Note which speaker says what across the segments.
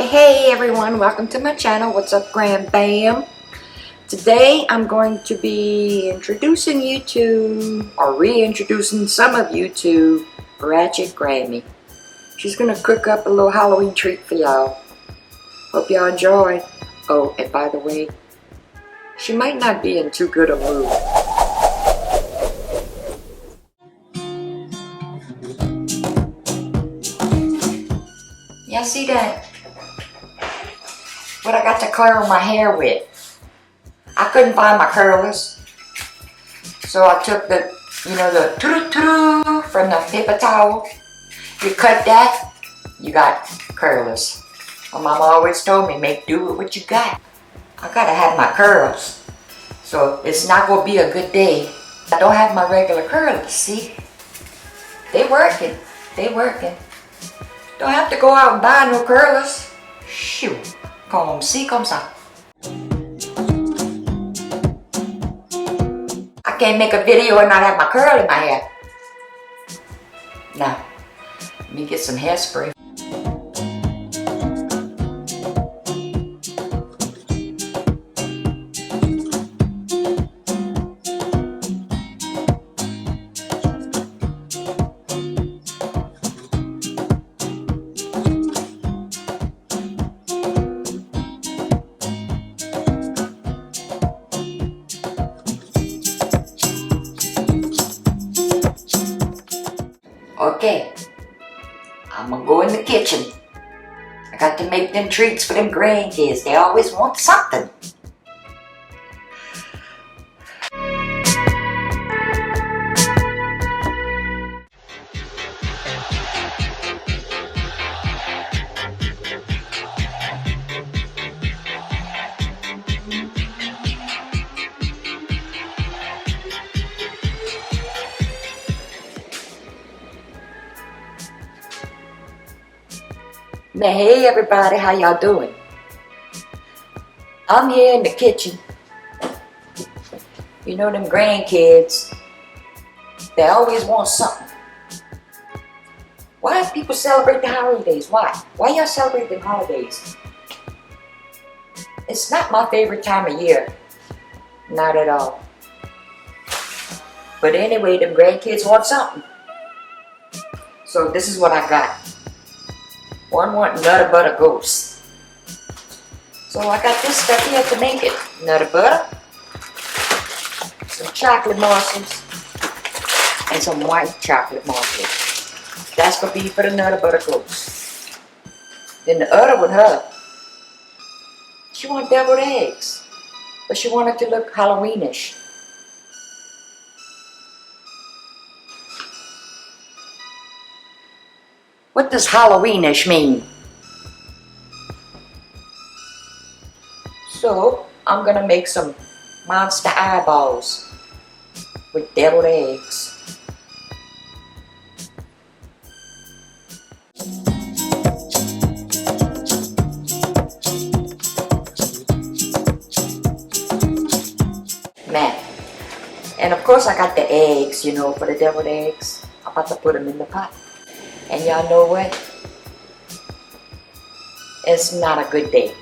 Speaker 1: Hey everyone, welcome to my channel. What's up, Gram Bam? Today I'm going to be introducing you to, or reintroducing some of you to Ratchet Grammy. She's gonna cook up a little Halloween treat for y'all. Hope y'all enjoy. Oh, and by the way, she might not be in too good a mood. Y'all see that? What I got to curl my hair with. I couldn't find my curlers. So I took the, the turu-turu from the paper towel. You cut that, you got curlers. My mama always told me, do with what you got. I gotta have my curls. So it's not gonna be a good day. I don't have my regular curlers, see? They working. Don't have to go out and buy no curlers. Shoot. Comme ci, comme ça. I can't make a video and not have my curl in my hair. Now, let me get some hairspray. Okay, I'm gonna go in the kitchen. I got to make them treats for them grandkids. They always want something. Now, hey everybody, how y'all doing? I'm here in the kitchen. You know them grandkids, they always want something. Why do people celebrate the holidays? Why? Why y'all celebrate the holidays? It's not my favorite time of year. Not at all. But anyway, them grandkids want something. So this is what I got. One want nutter butter ghost. So I got this stuff here to make it. Nutter butter, some chocolate morsels, and some white chocolate morsels. That's gonna be for the nutter butter ghost. Then the other one, she want deviled eggs, but she wanted to look Halloweenish. What does Halloweenish mean? So, I'm gonna make some monster eyeballs with deviled eggs. Man. And of course I got the eggs, for the deviled eggs. I'm about to put them in the pot. And y'all know what? It's not a good day.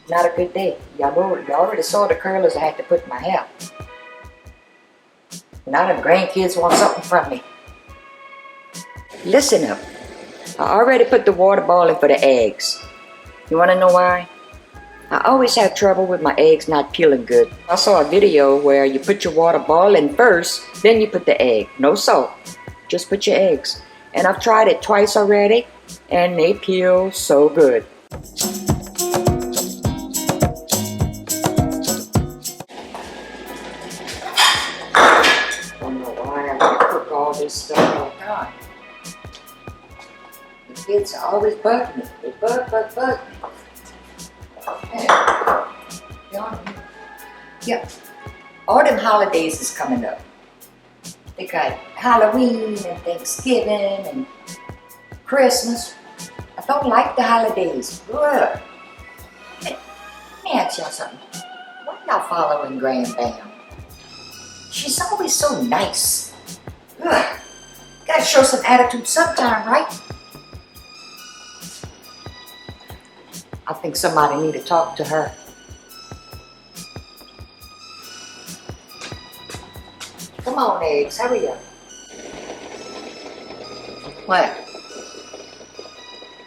Speaker 1: Not a good day. Y'all already saw the curlers I had to put in my hair. Now the grandkids want something from me. Listen up. I already put the water boiling for the eggs. You wanna know why? I always have trouble with my eggs not peeling good. I saw a video where you put your water boiling first, then you put the egg. No salt. Just put your eggs. And I've tried it twice already, and they peel so good. I don't know why I gotta cook all this stuff all the time. The kids are always bugging me. They bug me. Yeah. All them holidays is coming up. They got Halloween and Thanksgiving and Christmas. I don't like the holidays. Ugh. Let me ask y'all something. Why y'all following Gram Bam? She's always so nice. Ugh. Gotta show some attitude sometime, right? I think somebody need to talk to her. Come on, eggs, hurry up. What?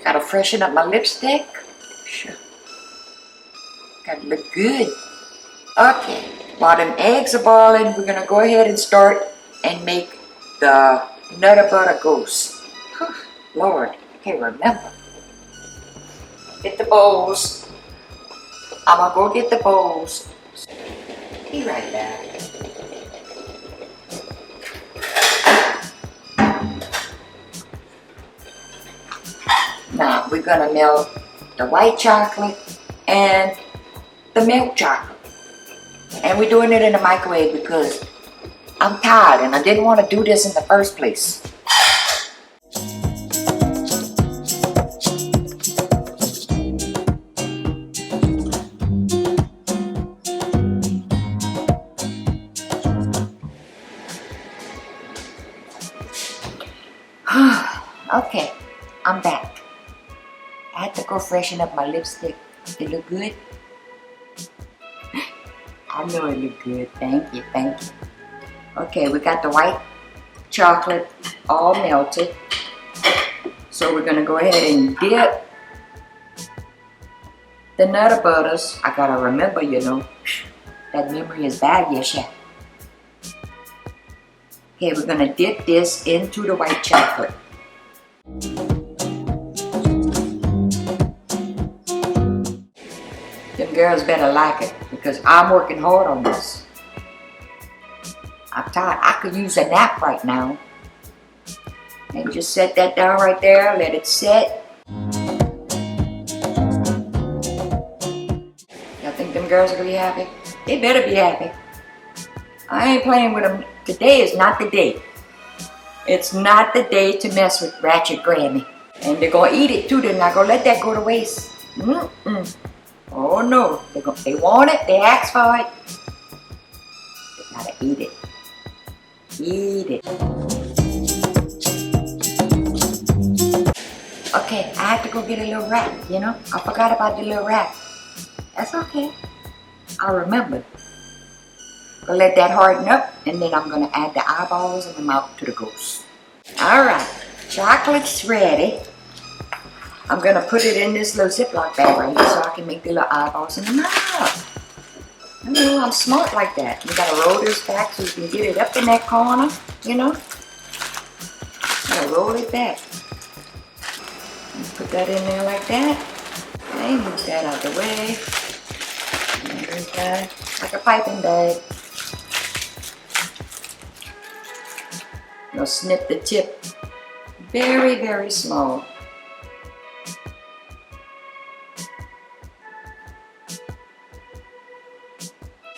Speaker 1: Gotta freshen up my lipstick? Sure. Gotta look good. Okay, while them eggs are boiling, we're gonna go ahead and start and make the nutter butter ghost. Lord, I can't remember. Get the bowls. I'm gonna go get the bowls. Be right back. Now we're gonna melt the white chocolate and the milk chocolate. And we're doing it in the microwave because I'm tired and I didn't want to do this in the first place. Okay, I'm back. I had to go freshen up my lipstick. It look good? I know it look good. Thank you, thank you. Okay, we got the white chocolate all melted. So we're gonna go ahead and dip the nutter butters. I gotta remember, you know, that memory is bad, yes, yeah. Okay, we're gonna dip this into the white chocolate. Them girls better like it because I'm working hard on this. I'm tired. I could use a nap right now. And just set that down right there. Let it set. Y'all think them girls are gonna be happy? They better be happy. I ain't playing with them. Today is not the day. It's not the day to mess with Ratchet Grammy. And they're gonna eat it too. They're not gonna let that go to waste. Oh no, they want it, they ask for it. They gotta eat it. Eat it. Okay, I have to go get a little wrap, you know? I forgot about the little wrap. That's okay. I'll remember. Gonna let that harden up, and then I'm gonna add the eyeballs and the mouth to the ghost. Alright, chocolate's ready. I'm gonna put it in this little Ziploc bag right here so I can make the little eyeballs in the mouth. You know, I'm smart like that. You gotta roll this back so you can get it up in that corner, you know? Gotta roll it back. Put that in there like that. Okay, move that out of the way. And move that like a piping bag. You'll snip the tip very, very small.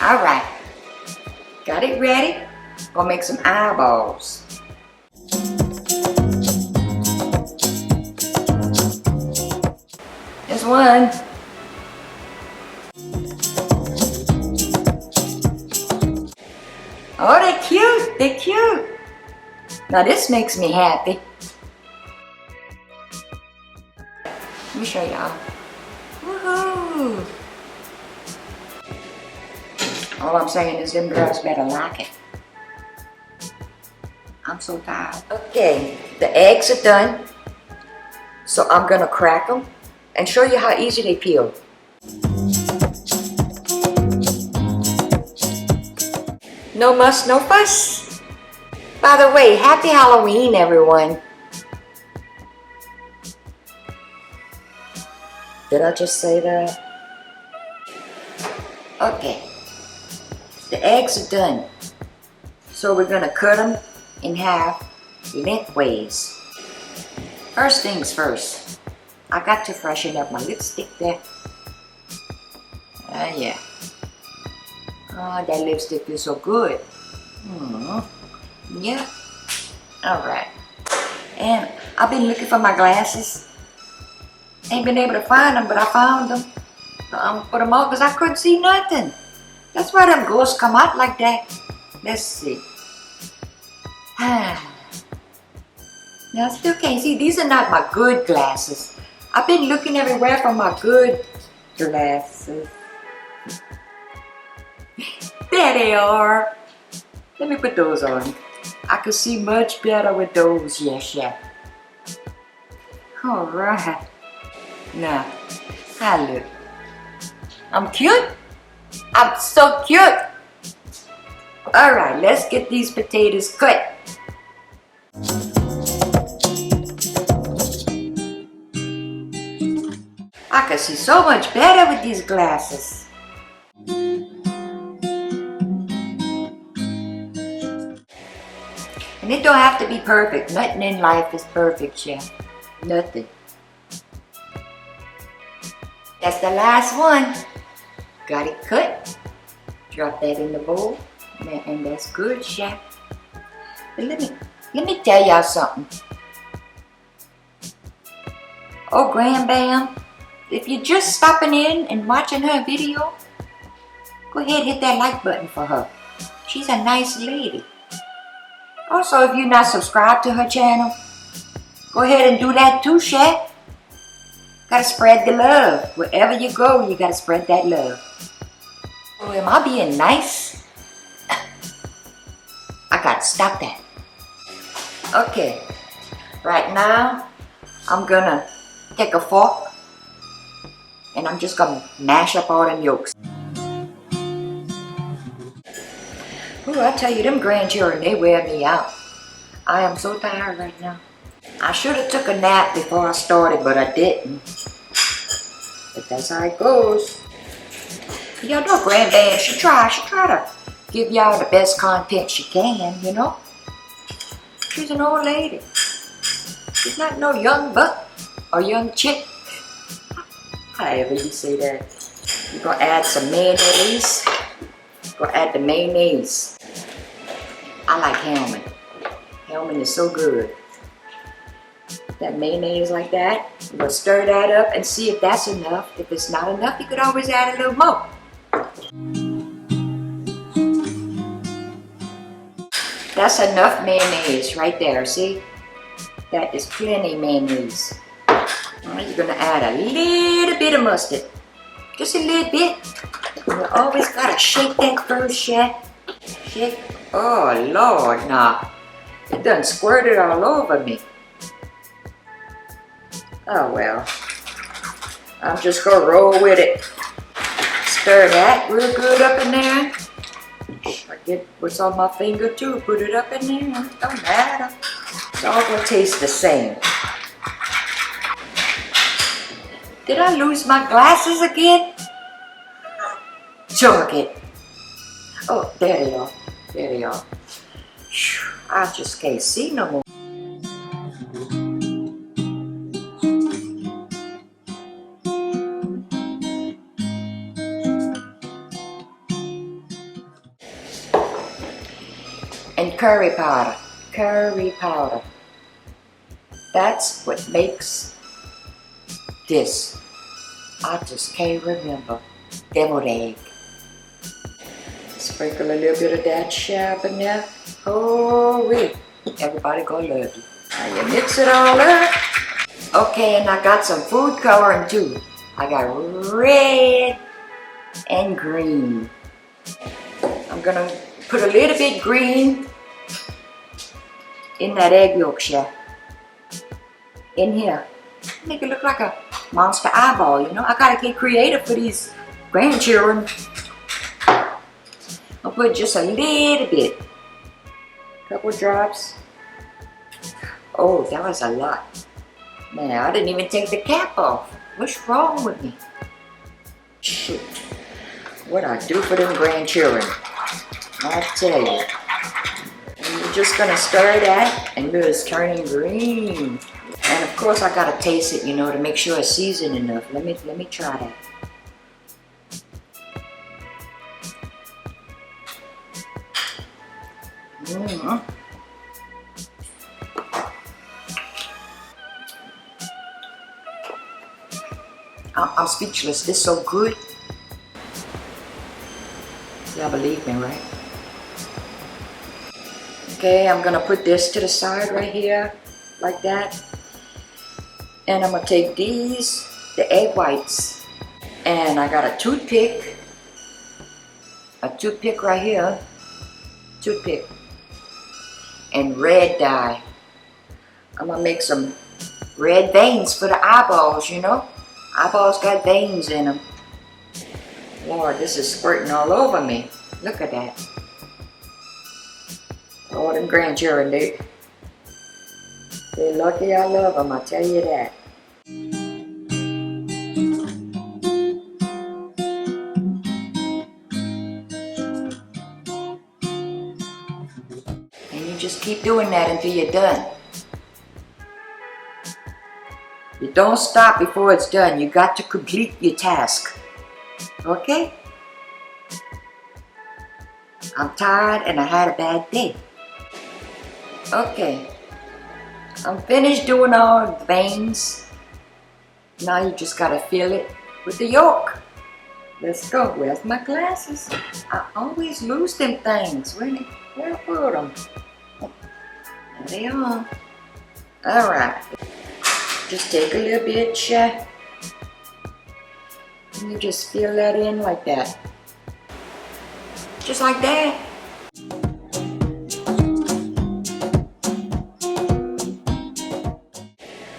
Speaker 1: Alright, got it ready. Gonna make some eyeballs. There's one. Oh, they're cute, they're cute. Now this makes me happy. Let me show y'all. Woohoo! All I'm saying is them girls better like it. I'm so tired. Okay, the eggs are done. So I'm gonna crack them and show you how easy they peel. No muss, no fuss. By the way, happy Halloween, everyone. Did I just say that? Okay. The eggs are done. So we're gonna cut them in half lengthways. First things first, I got to freshen up my lipstick there. Yeah. Oh, that lipstick is so good. Yeah. Alright. And I've been looking for my glasses. Ain't been able to find them, but I found them. Put them on because I couldn't see nothing. That's why them ghosts come out like that. Let's see. Now I still can't see. These are not my good glasses. I've been looking everywhere for my good glasses. There they are. Let me put those on. I can see much better with those. Yes, yeah. All right. Now, I look. I'm cute. I'm so cute. All right, let's get these potatoes cut. I can see so much better with these glasses. And it don't have to be perfect. Nothing in life is perfect, yeah. Nothing. That's the last one. Got it cut. Drop that in the bowl. And that's good, chef. But let me tell y'all something. Oh, Grand Bam, if you're just stopping in and watching her video, go ahead and hit that like button for her. She's a nice lady. Also, if you're not subscribed to her channel, go ahead and do that too, chef. Gotta spread the love. Wherever you go, you gotta spread that love. Oh, am I being nice? I gotta stop that. Okay, right now, I'm gonna take a fork and I'm just gonna mash up all them yolks. Ooh, I tell you, them grandchildren, they wear me out. I am so tired right now. I should have took a nap before I started, but I didn't. But that's how it goes. Y'all know Grand Bam, she try to give y'all the best content she can, you know? She's an old lady. She's not no young buck or young chick. However you say that. You're gonna add some mayonnaise. Gonna add the mayonnaise. I like Hellman. Hellman is so good. That mayonnaise like that. You're gonna stir that up and see if that's enough. If it's not enough, you could always add a little more. That's enough mayonnaise right there, see? That is plenty mayonnaise. Alright, you're gonna add a little bit of mustard. Just a little bit. You always gotta shake that first, chef. Shake. Oh, Lord, nah. It done squirted all over me. Oh, well. I'm just gonna roll with it. Stir that real good up in there. I get what's on my finger too. Put it up in there. Don't matter. It's all gonna taste the same. Did I lose my glasses again? Sure again. Oh, there they are. There they are. Whew, I just can't see no more. And curry powder. Curry powder. That's what makes this. I just can't remember. Deviled egg. Sprinkle a little bit of that chef in there. Oh, wait. Everybody gonna love you. Now you mix it all up. Okay, and I got some food coloring too. I got red and green. I'm gonna put a little bit green in that egg yolk, chef. In here. Make it look like a monster eyeball, you know? I gotta get creative for these grandchildren. I'll put just a little bit. Couple drops. Oh, that was a lot. Man, I didn't even take the cap off. What's wrong with me? Shoot. What I do for them grandchildren. I tell you. And you're just gonna stir that and it's turning green. And of course I gotta taste it, you know, to make sure it's seasoned enough. Let me try that. I'm speechless. This is so good. Y'all believe me, right? Okay, I'm gonna put this to the side right here, like that. And I'm gonna take these, the egg whites, and I got a toothpick right here, toothpick, and red dye. I'm gonna make some red veins for the eyeballs, you know? Eyeballs got veins in them. Lord, this is squirting all over me. Look at that. Lord and grandchildren, they're lucky I love them, I tell you that. And you just keep doing that until you're done. You don't stop before it's done. You got to complete your task. Okay? I'm tired and I had a bad day. Okay. I'm finished doing all the veins. Now you just gotta fill it with the yolk. Let's go. Where's my glasses? I always lose them things. Where I put them? There they are. Alright. Just take a little bit, and you just fill that in like that. Just like that.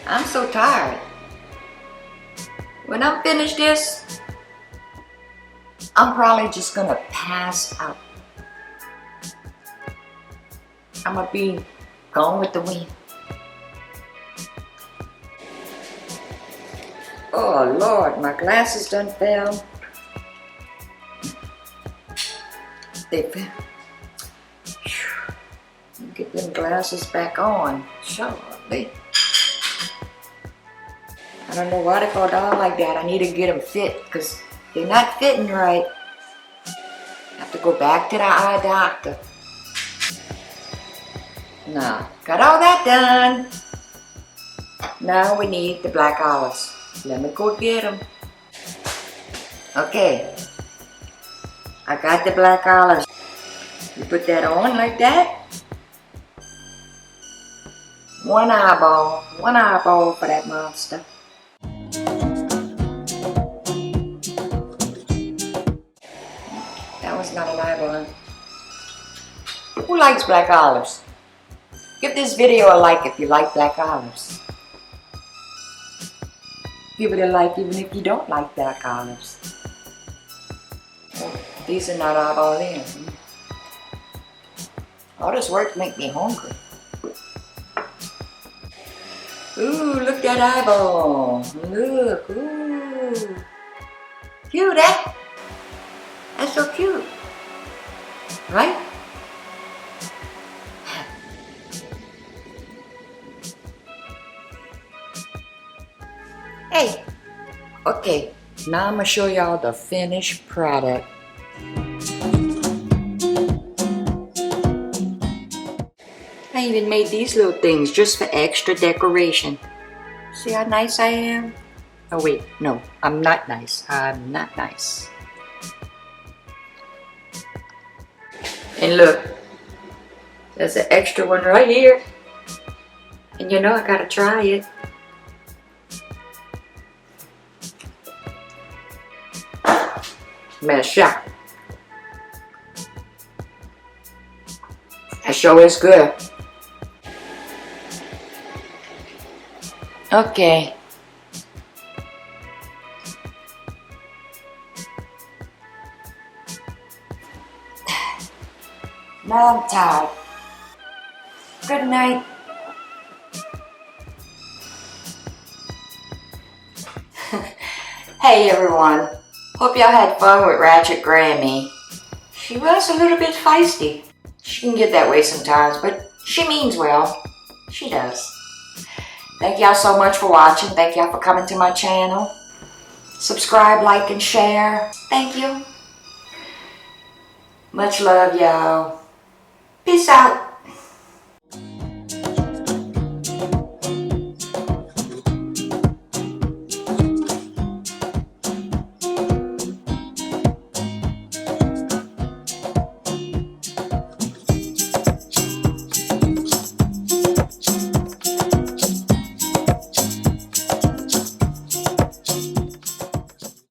Speaker 1: I'm so tired. When I'm finished this, I'm probably just gonna pass out. I'm gonna be gone with the wind. Oh Lord, my glasses done fell. They fell. Get them glasses back on. Surely. I don't know why they fall down like that. I need to get them fit because they're not fitting right. I have to go back to the eye doctor. Now, got all that done. Now we need the black olives. Let me go get them. Okay. I got the black olives. You put that on like that. One eyeball for that monster. That was not an eyeball. Who likes black olives? Give this video a like if you like black olives. Give it a like even if you don't like black olives. Oh, these are not eyeball in. All this work make me hungry. Ooh, look at that eyeball. Look, ooh. Cute, eh? That's so cute. Right? Hey. Okay, now I'm gonna show y'all the finished product. I even made these little things just for extra decoration. See how nice I am? Oh wait, no, I'm not nice. I'm not nice. And look, there's an extra one right here. And you know I gotta try it. Smash shot. That sure is good. Okay. Now I'm tired. Good night. Hey everyone. Hope y'all had fun with Ratchet Grammy. She was a little bit feisty. She can get that way sometimes, but she means well. She does. Thank y'all so much for watching. Thank y'all for coming to my channel. Subscribe, like, and share. Thank you. Much love, y'all. Peace out.